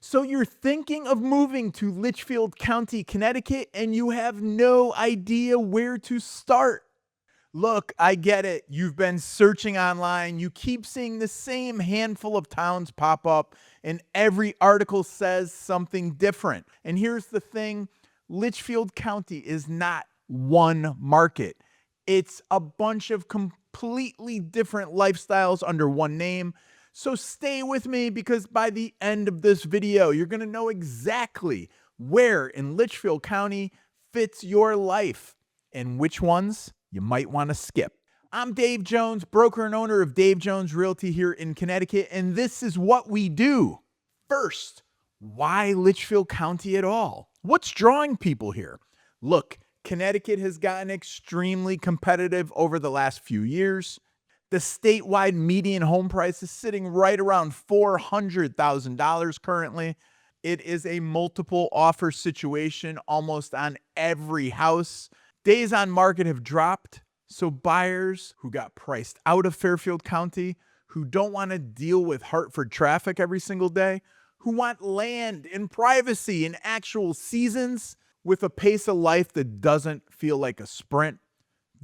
So you're thinking of moving to Litchfield County, Connecticut, and you have no idea where to start. Look, I get it. You've been searching online. You keep seeing the same handful of towns pop up, and every article says something different. And here's the thing, Litchfield County is not one market, it's a bunch of completely different lifestyles under one name. So stay with me because by the end of this video, you're going to know exactly where in Litchfield County fits your life and which ones you might want to skip. I'm Dave Jones, broker and owner of Dave Jones Realty here in Connecticut, and this is what we do. First, why Litchfield County at all? What's drawing people here? Look, Connecticut has gotten extremely competitive over the last few years. The statewide median home price is sitting right around $400,000 currently. It is a multiple offer situation almost on every house. Days on market have dropped, so buyers who got priced out of Fairfield County, who don't want to deal with Hartford traffic every single day, who want land and privacy and actual seasons with a pace of life that doesn't feel like a sprint,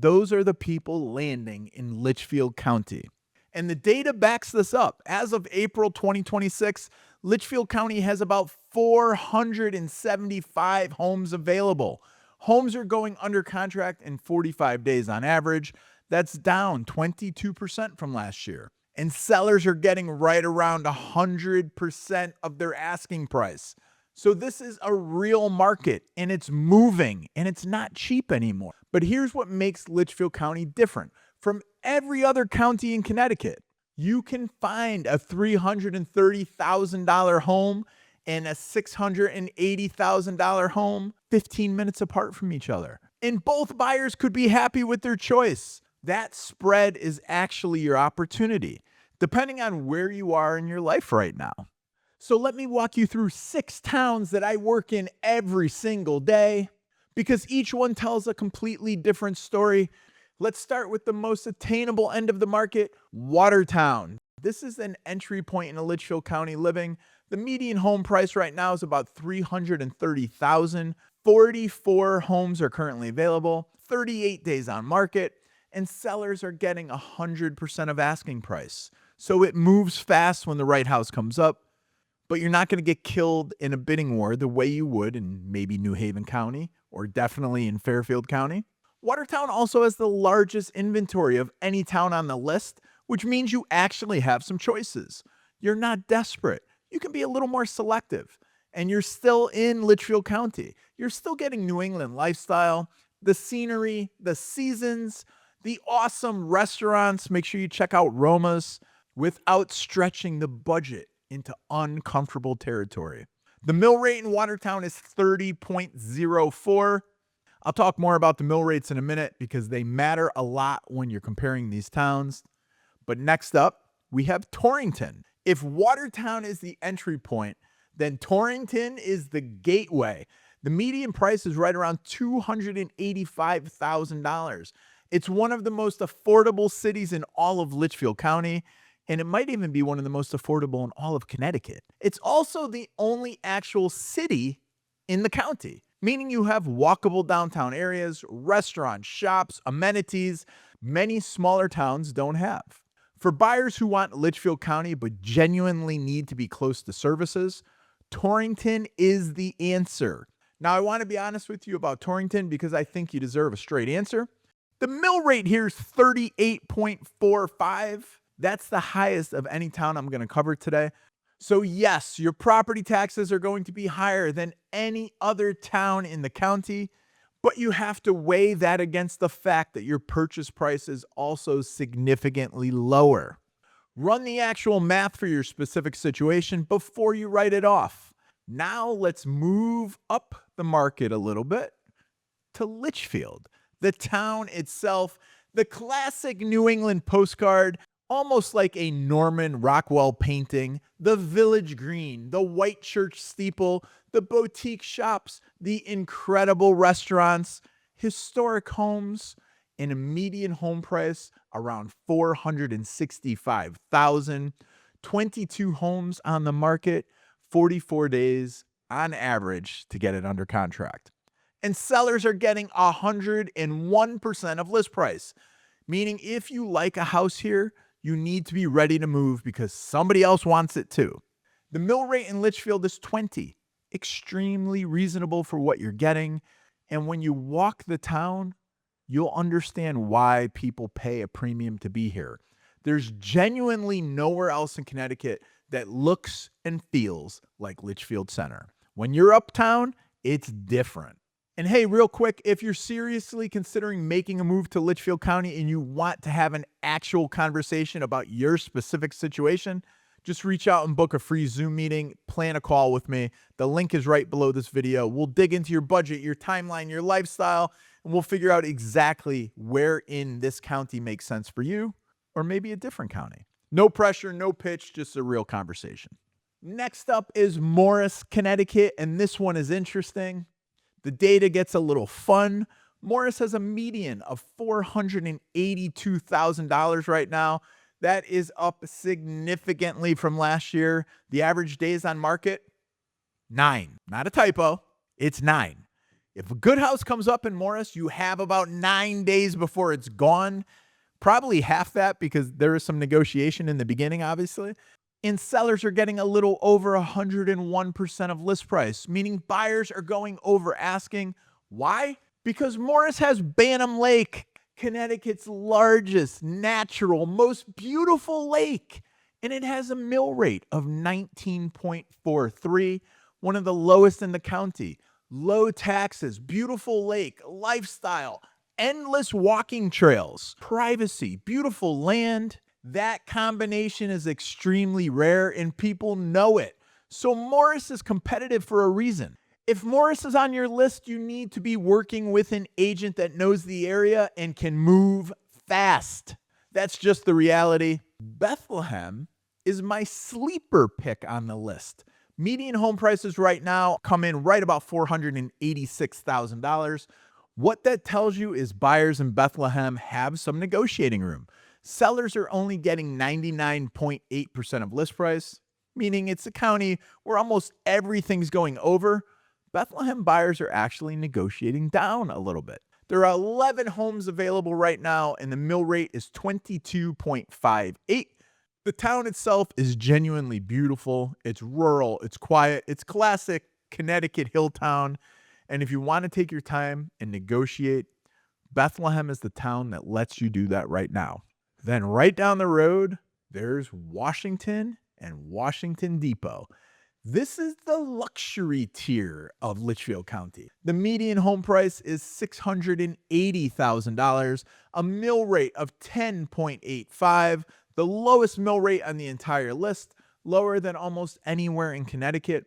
those are the people landing in Litchfield County. And the data backs this up. As of April 2026, Litchfield County has about 475 homes available. Homes are going under contract in 45 days on average. That's down 22% from last year. And sellers are getting right around 100% of their asking price. So this is a real market, and it's moving, and it's not cheap anymore. But here's what makes Litchfield County different from every other county in Connecticut. You can find a $330,000 home and a $680,000 home 15 minutes apart from each other. And both buyers could be happy with their choice. That spread is actually your opportunity, depending on where you are in your life right now. So let me walk you through 6 towns that I work in every single day, because each one tells a completely different story. Let's start with the most attainable end of the market, Watertown. This is an entry point into Litchfield County living. The median home price right now is about $330,000. 44 homes are currently available, 38 days on market, and sellers are getting 100% of asking price. So it moves fast when the right house comes up. But you're not going to get killed in a bidding war the way you would in maybe New Haven County or definitely in Fairfield County. Watertown also has the largest inventory of any town on the list, which means you actually have some choices. You're not desperate. You can be a little more selective, and you're still in Litchfield County. You're still getting New England lifestyle, the scenery, the seasons, the awesome restaurants. Make sure you check out Roma's without stretching the budget into uncomfortable territory. The mill rate in Watertown is 30.04. I'll talk more about the mill rates in a minute because they matter a lot when you're comparing these towns. But next up, we have Torrington. If Watertown is the entry point, then Torrington is the gateway. The median price is right around $285,000. It's one of the most affordable cities in all of Litchfield County, and it might even be one of the most affordable in all of Connecticut. It's also the only actual city in the county, meaning you have walkable downtown areas, restaurants, shops, amenities many smaller towns don't have. For buyers who want Litchfield County but genuinely need to be close to services, Torrington is the answer. Now, I want to be honest with you about Torrington because I think you deserve a straight answer. The mill rate here is 38.45. That's the highest of any town I'm going to cover today. So yes, your property taxes are going to be higher than any other town in the county, but you have to weigh that against the fact that your purchase price is also significantly lower. Run the actual math for your specific situation before you write it off. Now let's move up the market a little bit to Litchfield, the town itself, the classic New England postcard, almost like a Norman Rockwell painting, the village green, the white church steeple, the boutique shops, the incredible restaurants, historic homes, and a median home price around $465,000, 22 homes on the market, 44 days on average to get it under contract. And sellers are getting 101% of list price, meaning if you like a house here, you need to be ready to move because somebody else wants it too. The mill rate in Litchfield is 20, extremely reasonable for what you're getting. And when you walk the town, you'll understand why people pay a premium to be here. There's genuinely nowhere else in Connecticut that looks and feels like Litchfield Center. When you're uptown, it's different. And hey, real quick, if you're seriously considering making a move to Litchfield County and you want to have an actual conversation about your specific situation, just reach out and book a free Zoom meeting, plan a call with me. The link is right below this video. We'll dig into your budget, your timeline, your lifestyle, and we'll figure out exactly where in this county makes sense for you, or maybe a different county. No pressure, no pitch, just a real conversation. Next up is Morris, Connecticut, and this one is interesting. The data gets a little fun. Morris has a median of $482,000 right now. That is up significantly from last year. The average days on market, 9. Not a typo, it's 9. If a good house comes up in Morris, you have about 9 days before it's gone. Probably half that because there is some negotiation in the beginning, obviously. And sellers are getting a little over 101% of list price, meaning buyers are going over asking. Why? Because Morris has Bantam Lake, Connecticut's largest, natural, most beautiful lake. And it has a mill rate of 19.43, one of the lowest in the county. Low taxes, beautiful lake, lifestyle, endless walking trails, privacy, beautiful land. That combination is extremely rare and people know it. So Morris is competitive for a reason. If Morris is on your list, you need to be working with an agent that knows the area and can move fast. That's just the reality. Bethlehem is my sleeper pick on the list. Median home prices right now come in right about $486,000. What that tells you is buyers in Bethlehem have some negotiating room. Sellers are only getting 99.8% of list price, meaning it's a county where almost everything's going over. Bethlehem buyers are actually negotiating down a little bit. There are 11 homes available right now, and the mill rate is 22.58. The town itself is genuinely beautiful. It's rural, it's quiet, it's classic Connecticut hill town. And if you want to take your time and negotiate, Bethlehem is the town that lets you do that right now. Then right down the road, there's Washington and Washington Depot. This is the luxury tier of Litchfield County. The median home price is $680,000, a mill rate of 10.85, the lowest mill rate on the entire list, lower than almost anywhere in Connecticut.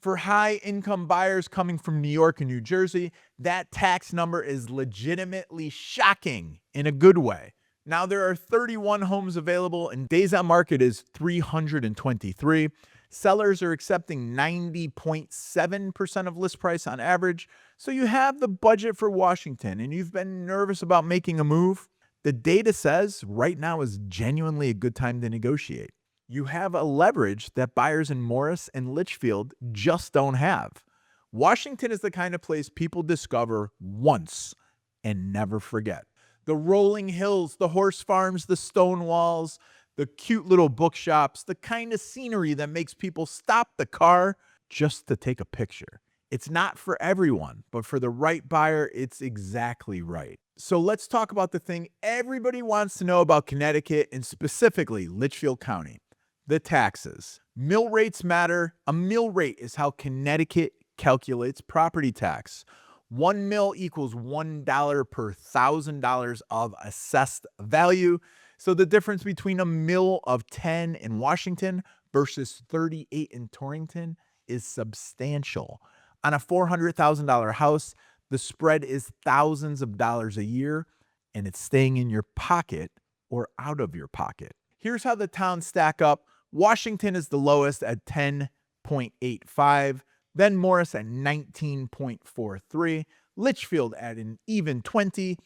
For high-income buyers coming from New York and New Jersey, that tax number is legitimately shocking in a good way. Now, there are 31 homes available, and days on market is 323. Sellers are accepting 90.7% of list price on average. So you have the budget for Washington, and you've been nervous about making a move. The data says right now is genuinely a good time to negotiate. You have a leverage that buyers in Morris and Litchfield just don't have. Washington is the kind of place people discover once and never forget. The rolling hills, the horse farms, the stone walls, the cute little bookshops, the kind of scenery that makes people stop the car just to take a picture. It's not for everyone, but for the right buyer, it's exactly right. So let's talk about the thing everybody wants to know about Connecticut and specifically Litchfield County. The taxes. Mill rates matter. A mill rate is how Connecticut calculates property tax. 1 mil equals $1 per $1,000 of assessed value. So the difference between a mill of 10 in Washington versus 38 in Torrington is substantial. On a $400,000 house, the spread is thousands of dollars a year, and it's staying in your pocket or out of your pocket. Here's how the towns stack up. Washington is the lowest at 10.85. Then Morris at 19.43, Litchfield at an even 20,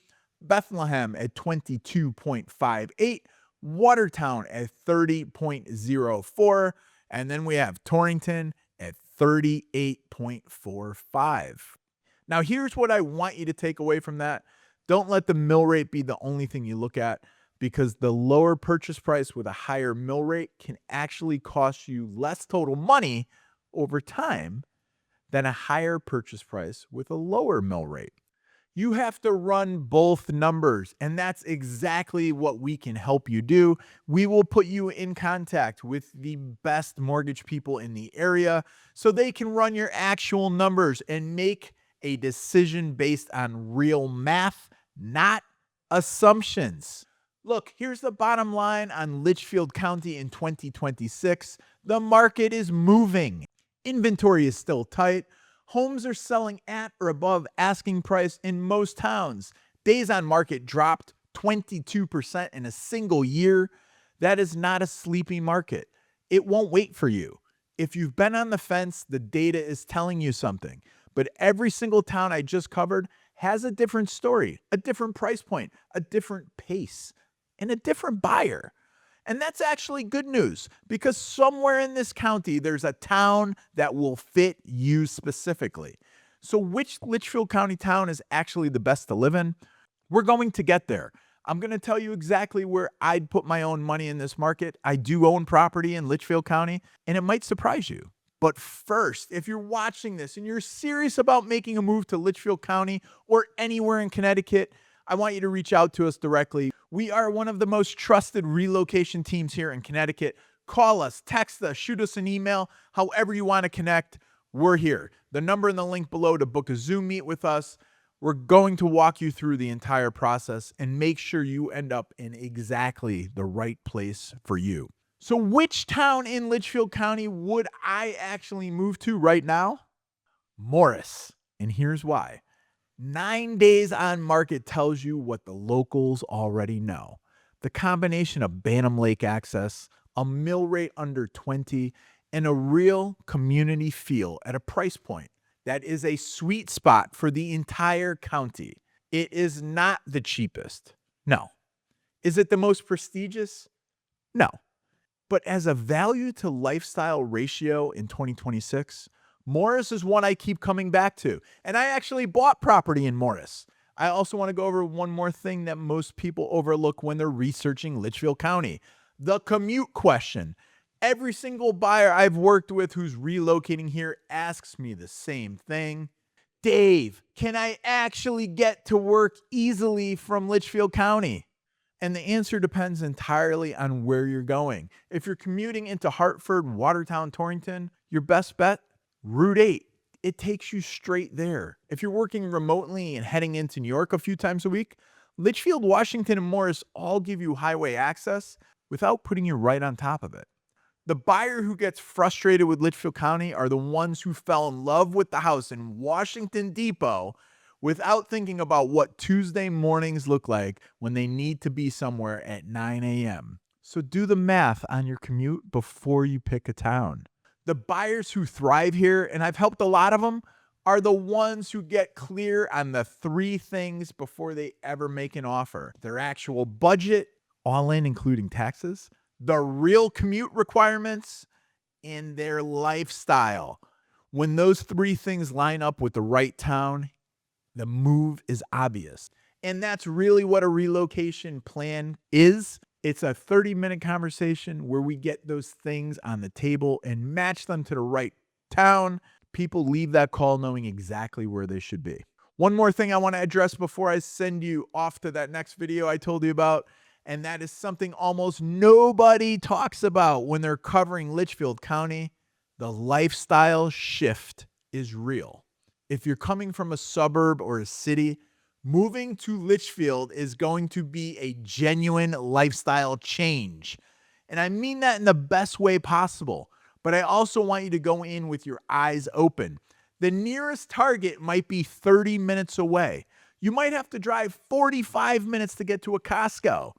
Bethlehem at 22.58, Watertown at 30.04, and then we have Torrington 38.45. Now, here's what I want you to take away from that. Don't let the mill rate be the only thing you look at, because the lower purchase price with a higher mill rate can actually cost you less total money over time than a higher purchase price with a lower mill rate. You have to run both numbers, and that's exactly what we can help you do. We will put you in contact with the best mortgage people in the area so they can run your actual numbers and make a decision based on real math, not assumptions. Look, here's the bottom line on Litchfield County in 2026. The market is moving. Inventory is still tight. Homes are selling at or above asking price in most towns. Days on market dropped 22% in a single year. That is not a sleepy market. It won't wait for you. If you've been on the fence, the data is telling you something. But every single town I just covered has a different story, a different price point, a different pace, and a different buyer. And that's actually good news, because somewhere in this county, there's a town that will fit you specifically. So which Litchfield County town is actually the best to live in? We're going to get there. I'm going to tell you exactly where I'd put my own money in this market. I do own property in Litchfield County, and it might surprise you. But first, if you're watching this and you're serious about making a move to Litchfield County or anywhere in Connecticut, I want you to reach out to us directly. We are one of the most trusted relocation teams here in Connecticut. Call us, text us, shoot us an email, however you want to connect. We're here. The number in the link below to book a Zoom meet with us. We're going to walk you through the entire process and make sure you end up in exactly the right place for you. So which town in Litchfield County would I actually move to right now? Morris. And here's why. 9 days on market tells you what the locals already know. The combination of Bantam Lake access, a mill rate under 20, and a real community feel at a price point that is a sweet spot for the entire county. It is not the cheapest. No. Is it the most prestigious? No. But as a value to lifestyle ratio in 2026, Morris is one I keep coming back to. And I actually bought property in Morris. I also want to go over one more thing that most people overlook when they're researching Litchfield County: the commute question. Every single buyer I've worked with who's relocating here asks me the same thing. Dave, can I actually get to work easily from Litchfield County? And the answer depends entirely on where you're going. If you're commuting into Hartford, Watertown, Torrington, your best bet, Route 8. It takes you straight there. If you're working remotely and heading into New York a few times a week, Litchfield, Washington, and Morris all give you highway access without putting you right on top of it. The buyer who gets frustrated with Litchfield County are the ones who fell in love with the house in Washington Depot without thinking about what Tuesday mornings look like when they need to be somewhere at 9 a.m. So do the math on your commute before you pick a town. The buyers who thrive here, and I've helped a lot of them, are the ones who get clear on the 3 things before they ever make an offer: their actual budget, all in including taxes, the real commute requirements, and their lifestyle. When those 3 things line up with the right town, the move is obvious. And that's really what a relocation plan is. It's a 30-minute conversation where we get those things on the table and match them to the right town. People leave that call knowing exactly where they should be. One more thing I want to address before I send you off to that next video I told you about, and that is something almost nobody talks about when they're covering Litchfield County. The lifestyle shift is real. If you're coming from a suburb or a city, moving to Litchfield is going to be a genuine lifestyle change. And I mean that in the best way possible. But I also want you to go in with your eyes open. The nearest Target might be 30 minutes away. You might have to drive 45 minutes to get to a Costco.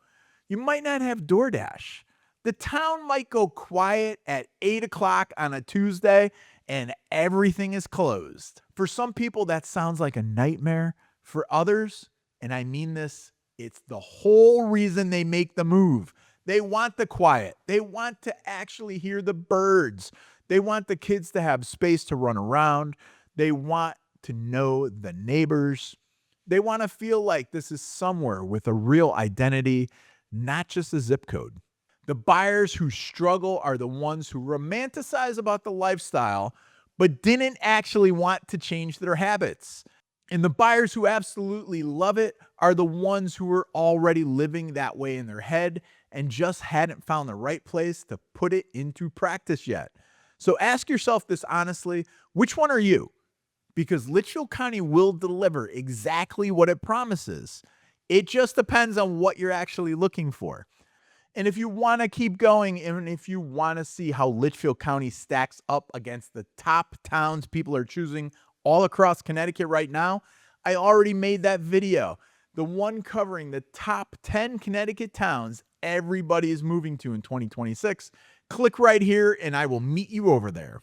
You might not have DoorDash. The town might go quiet at 8 o'clock on a Tuesday and everything is closed. For some people, that sounds like a nightmare. For others, and I mean this, it's the whole reason they make the move. They want the quiet. They want to actually hear the birds. They want the kids to have space to run around. They want to know the neighbors. They want to feel like this is somewhere with a real identity, not just a zip code. The buyers who struggle are the ones who romanticize about the lifestyle, but didn't actually want to change their habits. And the buyers who absolutely love it are the ones who are already living that way in their head and just hadn't found the right place to put it into practice yet. So ask yourself this honestly, which one are you? Because Litchfield County will deliver exactly what it promises. It just depends on what you're actually looking for. And if you want to keep going, and if you want to see how Litchfield County stacks up against the top towns people are choosing all across Connecticut right now, I already made that video. The one covering the top 10 Connecticut towns everybody is moving to in 2026. Click right here and I will meet you over there.